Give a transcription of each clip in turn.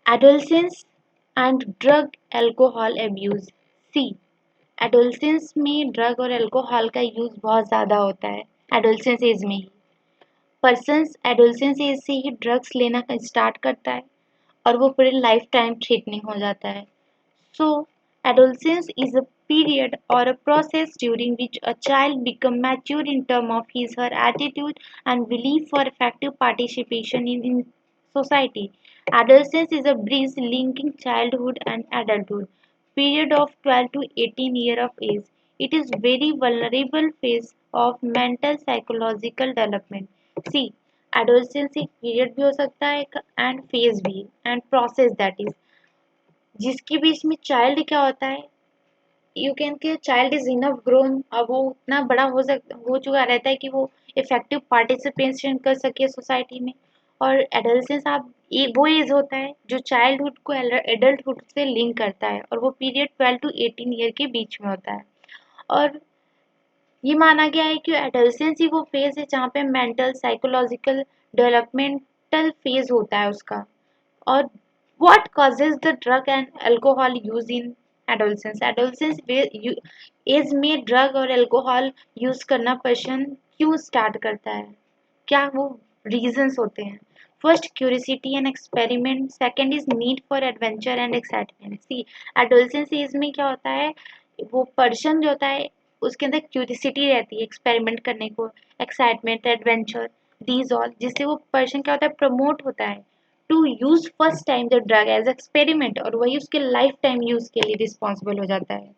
Adolescence and drug alcohol abuse. See, adolescence में drug और alcohol का यूज बहुत ज़्यादा होता है एडोलसेंस एज में ही। पर्सन्स एडोलसेंस एज से ही ड्रग्स लेना स्टार्ट करता है और वो पूरे लाइफ टाइम थ्रेटनिंग हो जाता है। So, adolescence is a period or a process during which a child becomes mature in terms of his/her attitude and belief for effective participation in society. Adolescence is a bridge linking childhood and adulthood, period of 12 to 18 years of age. It is very vulnerable phase of mental psychological development. See, adolescence एक period भी हो सकता है and phase भी and process that is जिसके बीच में child क्या होता है, यू कैन के चाइल्ड इज इनफ ग्रोन, अब वो उतना बड़ा हो चुका रहता है कि वो इफेक्टिव पार्टिसिपेशन कर सके सोसाइटी में। और एडल्सेंस आप वो एज होता है जो चाइल्डहुड को एडल्टहुड से लिंक करता है और वो पीरियड 12 to 18 ईयर के बीच में होता है। और ये माना गया है कि एडल्सेंस ही वो फेज है जहाँ पे मेंटल साइकोलॉजिकल डेवलपमेंटल फेज होता है उसका। और what causes the drug and alcohol use in adolescence? Adolescence age में ड्रग और अल्कोहल यूज करना पर्सन क्यों स्टार्ट करता है, क्या वो रीजंस होते हैं? First, curiosity and experiment. Second is need for adventure and excitement. See, adolescence age में क्या होता है, वो पर्सन जो होता है उसके अंदर क्यूरियोसिटी रहती है एक्सपेरिमेंट करने को, एक्साइटमेंट, एडवेंचर, दीज ऑल, जिससे वो पर्सन क्या होता है, प्रमोट होता है to use first time the drug as experiment और वही उसके लाइफ टाइम यूज के लिए रिस्पॉन्सिबल हो जाता है।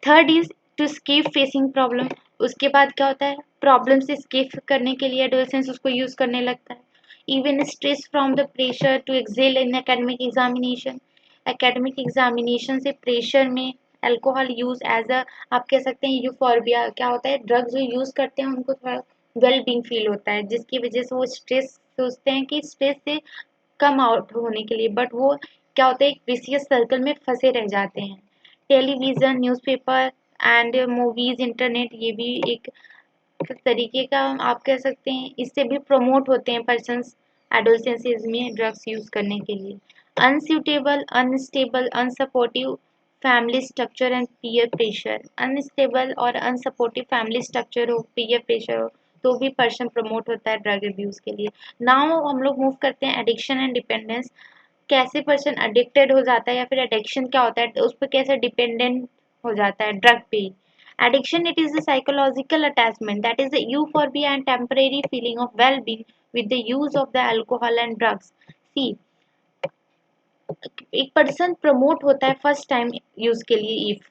Third is to escape facing problem. उसके बाद क्या होता है, प्रॉब्लम से escape करने के लिए एडोलसेंस उसको यूज करने लगता है। Even stress from the pressure to excel in academic examination. Academic examination से प्रेशर में अल्कोहल यूज एज अ, आप कह सकते हैं यूफोर्बिया, क्या होता है, ड्रग्स जो यूज करते हैं उनको थोड़ा वेल बींग फील होता है जिसकी वजह से वो स्ट्रेस सोचते हैं कि स्ट्रेस से कम आउट होने के लिए, बट वो क्या होता है, एक विशियस सर्कल में फंसे रह जाते हैं। Television, newspaper and movies, internet, ये भी एक तरीके का आप कह सकते हैं, इससे भी प्रमोट होते हैं पर्सन्स एडोलसेंस एज में ड्रग्स यूज़ करने के लिए। Unsuitable, unstable, unsupportive family structure and peer pressure. Unstable और अनसपोर्टिव फैमिली स्ट्रक्चर हो, पीयर प्रेशर हो, तो भी पर्सन प्रमोट होता है ड्रग अब्यूज़ के लिए। नाउ हम लोग मूव करते हैं एडिक्शन एंड डिपेंडेंस। कैसे पर्सन अडिक्टेड हो जाता है या फिर एडिक्शन क्या होता है, उस पर कैसे डिपेंडेंट हो जाता है ड्रग पे। Addiction, it is the psychological attachment that is the euphorbia and temporary feeling of well being with the use of the alcohol and drugs. See, एक पर्सन प्रमोट होता है फर्स्ट टाइम यूज के लिए if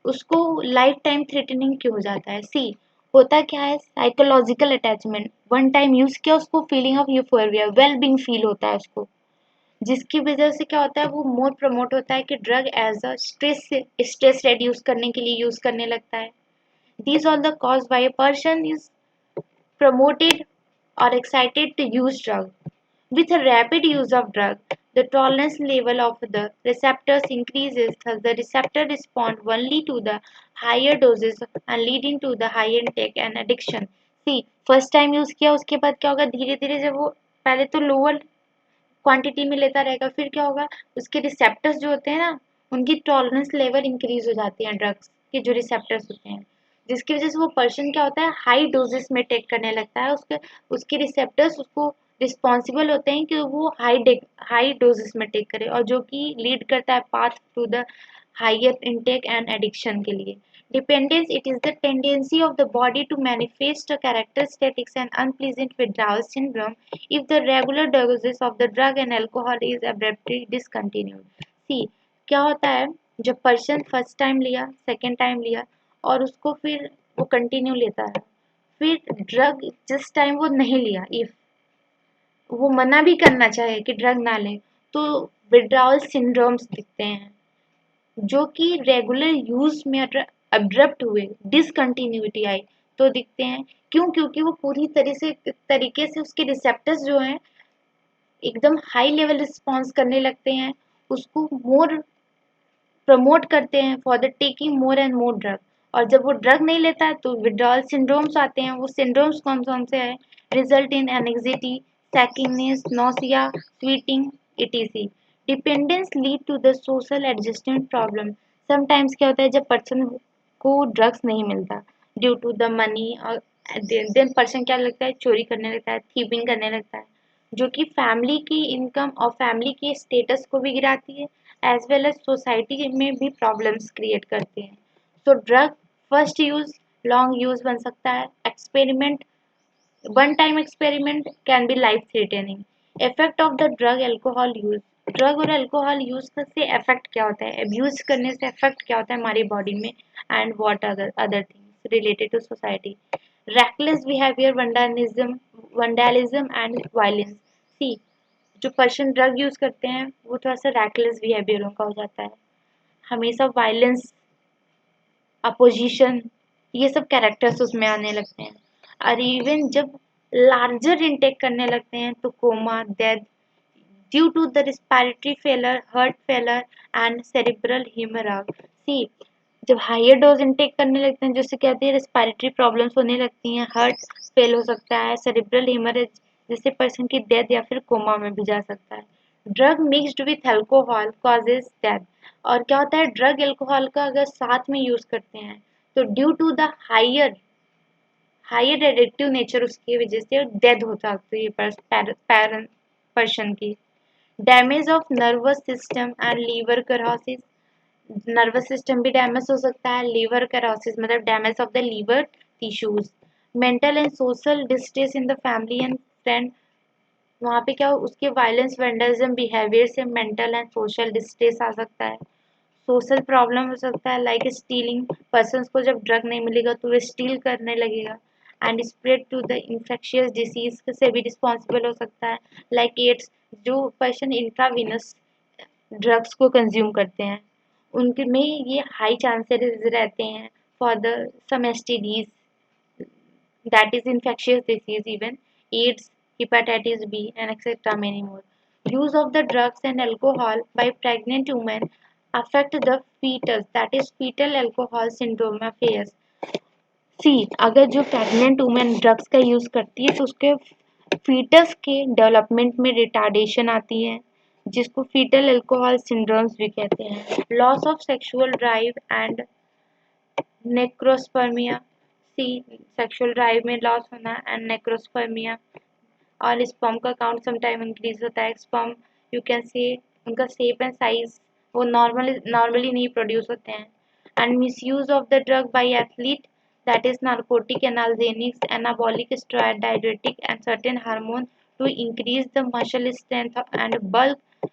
उसको life time threatening क्यों हो जाता है। सी, होता क्या है, psychological attachment, one time use किया उसको feeling of euphoria, well being feel होता है उसको, जिसकी वजह से क्या होता है, वो मोर प्रमोट होता है कि drug as a stress reduce करने के लिए यूज करने लगता है। These all the cause by a person is promoted or excited to use drug. With a rapid use of drug, the tolerance level of the receptors increases, thus the receptor respond only to the higher doses and leading to the higher intake and addiction. See, first time use किया उसके बाद क्या होगा, धीरे धीरे जब वो पहले तो लोअर क्वांटिटी में लेता रहेगा, फिर क्या होगा, उसके रिसेप्टर्स जो होते हैं ना, उनकी टॉलरेंस लेवल इंक्रीज हो जाती है ड्रग्स के जो रिसेप्टर्स होते हैं, जिसकी वजह से वो पर्सन क्या होता है, हाई डोजेस में टेक करने लगता है। उसके उसके रिसेप्टर्स उसको रिस्पॉन्सिबल होते हैं कि वो हाई डोजेस में टेक करे, और जो कि लीड करता है path to the higher intake and addiction के लिए। Dependence, it is the tendency of the body to manifest a characteristics and unpleasant withdrawal syndrome if the regular doses of the drug and alcohol is abruptly discontinued. See, क्या होता है, जब person first time लिया, second time लिया और उसको फिर वो कंटिन्यू लेता है, फिर ड्रग जिस टाइम वो नहीं लिया, इफ वो मना भी करना चाहे कि ड्रग ना ले, तो विड्रावल सिंड्रोम्स दिखते हैं जो कि रेगुलर यूज में अब्रप्ट हुए, डिसकंटिन्यूटी आई तो दिखते हैं। क्यों? क्योंकि वो पूरी तरीके से उसके रिसेप्टर्स जो हैं एकदम हाई लेवल रिस्पॉन्स करने लगते हैं, उसको मोर प्रमोट करते हैं for the taking more and more drug. और जब वो ड्रग नहीं लेता है तो विड्रॉल सिंड्रोम्स आते हैं। वो सिंड्रोम्स कौन कौन से हैं, result in anxiety, shakiness, nausea, sweating, etc. Dependence lead to the social adjustment problem. Sometimes क्या होता है जब पर्सन को ड्रग्स नहीं मिलता ड्यू टू द मनी, और देन पर्सन क्या लगता है चोरी करने लगता है, थीपिंग करने लगता है, जो कि फैमिली की इनकम और फैमिली के स्टेटस को भी गिराती है, एज वेल एज सोसाइटी में भी प्रॉब्लम्स क्रिएट करते हैं। So drug first use long use बन सकता है, experiment one time experiment can be life threatening. Effect of the drug alcohol use, drug और अल्कोहल यूज से इफेक्ट क्या होता है, अब्यूज करने से इफेक्ट क्या होता है हमारी बॉडी में, and what other things related to society. reckless behavior, vandalism and violence। See, जो पर्सन ड्रग यूज करते हैं वो थोड़ा सा रैकलेस बिहेवियरों का हो जाता है, हमेशा वायलेंस, अपोजिशन, ये सब कैरेक्टर्स उसमें आने लगते हैं। और इवन जब लार्जर इनटेक करने लगते हैं तो coma, death due to the respiratory failure, heart failure and cerebral haemorrhage. See, जब हायर डोज इनटेक करने लगते हैं जिससे कहते हैं रिस्पायरेटरी प्रॉब्लम्स होने लगती हैं, हार्ट फेल हो सकता है, सेरिब्रल हेमोरेज जिससे पर्सन की डेथ या फिर कोमा में भी जा सकता है। Drug mixed with alcohol causes death. और क्या होता है ड्रग अल्कोहल का अगर साथ में यूज करते हैं तो due to the higher higher addictive nature उसकी वजह से डेथ हो सकती है पर्सन की। Damage of nervous system and liver cirrhosis, nervous system भी डैमेज हो सकता है, लीवर cirrhosis मतलब damage of the liver tissues. Mental and social distress in the family and friend, वहाँ पे क्या उसके वायलेंस वेंडलिज्म बिहेवियर से मेंटल एंड सोशल डिस्ट्रेस आ सकता है। सोशल प्रॉब्लम हो सकता है लाइक स्टीलिंग, पर्सन को जब ड्रग नहीं मिलेगा तो वो स्टील करने लगेगा। And spread to the infectious disease से भी रिस्पॉन्सिबल हो सकता है, लाइक एड्स, जो पर्सन इंट्रावीनस ड्रग्स को कंज्यूम करते हैं उनके में ये हाई चांसेस रहते हैं for the some STDs, that is infectious disease even, AIDS, hepatitis B, and etc. many more. Use of the drugs and alcohol by pregnant women affect the fetus, that is fetal alcohol syndrome affairs। सी, अगर जो pregnant women drugs का use करती है तो उसके foetus के development में retardation आती है जिसको फीटल अल्कोहल सिंड्रोम्स भी कहते हैं। Loss of sexual drive and necrospermia. See, sexual drive में लॉस होना एंड नेक्रोस्पर्मिया, और स्पर्म का काउंट समटाइम इंक्रीज होता है। स्पर्म यू कैन से उनका शेप एंड साइज वो नॉर्मली नहीं प्रोड्यूस होते हैं। And misuse of the drug bye athlete, that is narcotic, analgesics, anabolic steroid, diuretic and certain hormone to increase the muscle strength and bulk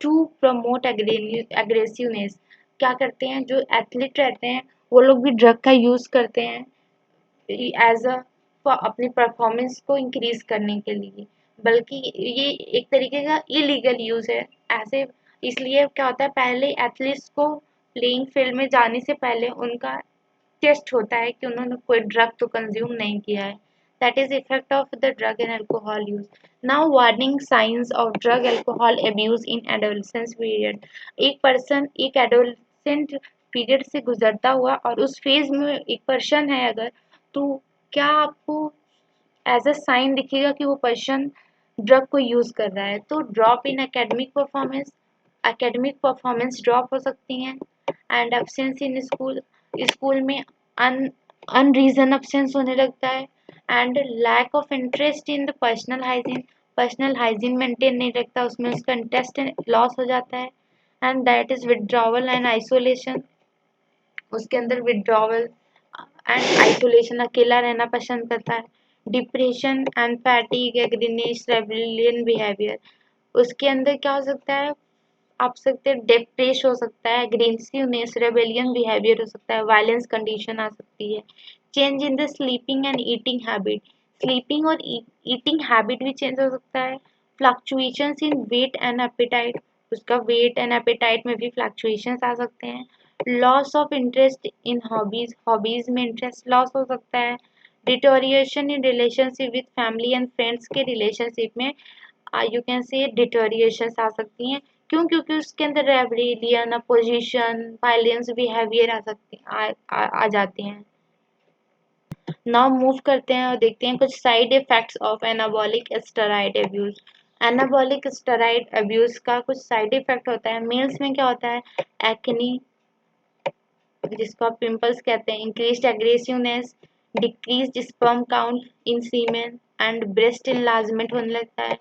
to promote aggressiveness। क्या करते हैं जो athlete रहते हैं वो लोग भी ड्रग का यूज करते हैं एज अ अपनी परफॉर्मेंस को इंक्रीज करने के लिए, बल्कि ये एक तरीके का इलीगल यूज है ऐसे। इसलिए क्या होता है पहले एथलीट्स को प्लेइंग फील्ड में जाने से पहले उनका टेस्ट होता है कि उन्होंने कोई ड्रग तो कंज्यूम नहीं किया है। That is effect of the drug and alcohol use. Now warning science of drug alcohol abuse in adolescence period. एक पर्सन एक एडोलसेंट पीरियड से गुजरता हुआ और उस फेज में एक पर्सन है अगर, तो क्या आपको एज अ साइन दिखेगा कि वो पर्सन ड्रग को यूज कर रहा है। तो drop in academic performance drop हो सकती हैं, and absence in school, school में अनरीजन एब्सेंस होने लगता है, and lack of interest in the personal hygiene maintain नहीं रखता उसमें, उसका इंटरेस्ट लॉस हो जाता है। And that is withdrawal and isolation, उसके अंदर विड्रॉवल एंड आइसोलेशन, अकेला रहना पसंद करता है। Depression and fatigue, angriness, rebellion behaviour, उसके अंदर क्या हो सकता है आप सकते हैं डिप्रेस हो सकता है, एग्रेसिवनेस, रेबेलियन बिहेवियर हो सकता है, वायलेंस कंडीशन आ सकती है। Change in the sleeping and eating habit, sleeping और ईटिंग हैबिट भी चेंज हो सकता है। Fluctuations in weight and appetite, उसका वेट एंड एपेटाइट में भी फ्लक्चुएशंस आ सकते हैं। Loss of interest in hobbies, hobbies में इंटरेस्ट लॉस हो सकता है। Deterioration in relationship with family and friends के रिलेशनशिप में यू कैन से डिटोरिएशन आ सकती हैं। क्यों? क्योंकि उसके अंदर रेबेलियन, अपोजिशन, वायलेंस बिहेवियर आ सकते आ जाते हैं। नाउ मूव करते हैं और देखते हैं कुछ side effects of anabolic steroid abuse. Anabolic steroid abuse का कुछ साइड इफेक्ट होता है। मेल्स में क्या होता है? एक्ने, जिसको आप पिंपल्स कहते हैं, increased aggressiveness, decreased sperm count in semen and breast enlargement होने लगता है।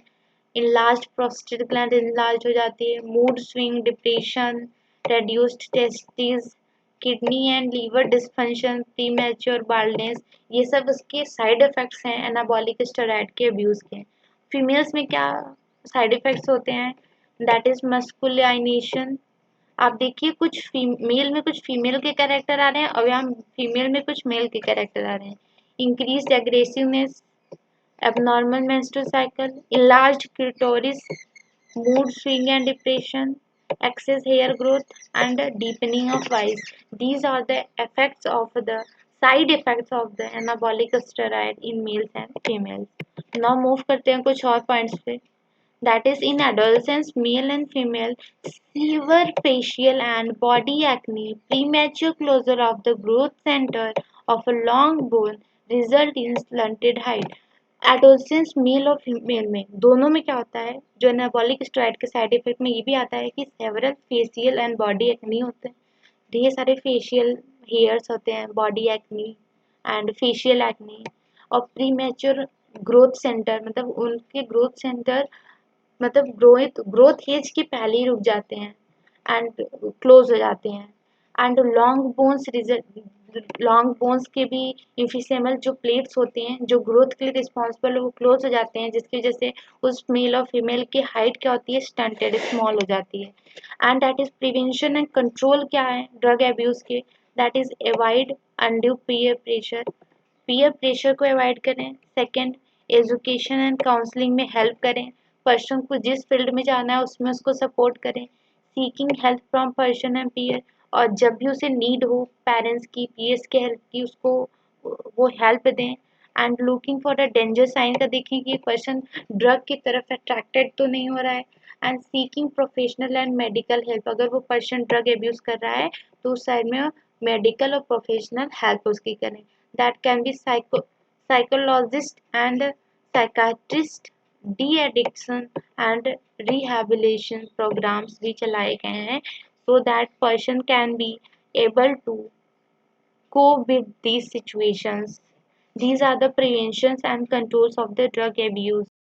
इनलार्ज्ड प्रोस्टेट ग्लैंड इनलार्ज हो जाती है। Mood swing, depression, reduced testis, kidney and liver dysfunction, premature baldness, ये सब उसके साइड इफेक्ट्स हैं एनाबॉलिक स्टेरॉइड के अब्यूज के। फीमेल्स में क्या साइड इफेक्ट्स होते हैं? That is masculinisation. आप देखिए कुछ मेल में कुछ फीमेल के कैरेक्टर आ रहे हैं और यहाँ फीमेल में कुछ मेल के कैरेक्टर आ रहे हैं। Increased aggressiveness, abnormal menstrual cycle, enlarged clitoris, mood swing and depression, excess hair growth, and deepening of eyes. These are the effects of the side effects of the anabolic steroid in males and females. Now move करते हैं कुछ और points पे. That is, in adolescents, male and female, severe facial and body acne, premature closure of the growth center of a long bone result in stunted height. Adolescence male और female में दोनों में क्या होता है? जो एनाबॉलिक स्टेरॉइड के side effect में ये भी आता है कि several facial and body acne होते हैं। ढेर सारे फेशियल हेयर्स होते हैं, body acne and facial acne, और प्री मैच्योर ग्रोथ सेंटर, मतलब उनके ग्रोथ सेंटर मतलब ग्रोथ एज के पहले ही रुक जाते हैं एंड क्लोज हो जाते हैं। एंड लॉन्ग बोन्स के भी इम्फिसेमल जो प्लेट्स होते हैं जो ग्रोथ के लिए रिस्पॉन्सिबल है वो क्लोज हो जाते हैं, जिसकी वजह से उस मेल और फीमेल की हाइट क्या होती है? स्टंटेड, स्मॉल हो जाती है। And that is prevention and control क्या है ड्रग एब्यूज के? That is avoid undue peer pressure को अवॉइड करें। सेकेंड, एजुकेशन एंड काउंसलिंग में हेल्प करें। पर्सन को जिस फील्ड में जाना है उसमें उसको सपोर्ट करें। Seeking help from person and peer, और जब भी उसे नीड हो पेरेंट्स की, पीयर्स की हेल्प की, उसको वो हेल्प दें। And looking for a danger sign का देखें कि पर्सन ड्रग की तरफ अट्रैक्टेड तो नहीं हो रहा है। And seeking professional and medical help, अगर वो पर्सन ड्रग एब्यूज कर रहा है तो उस साइड में मेडिकल और प्रोफेशनल हेल्प उसकी करें। That can be psychologist and psychiatrist, de addiction and rehabilitation programmes भी चलाए गए हैं so that person can be able to cope with these situations. These are the preventions and controls of the drug abuse.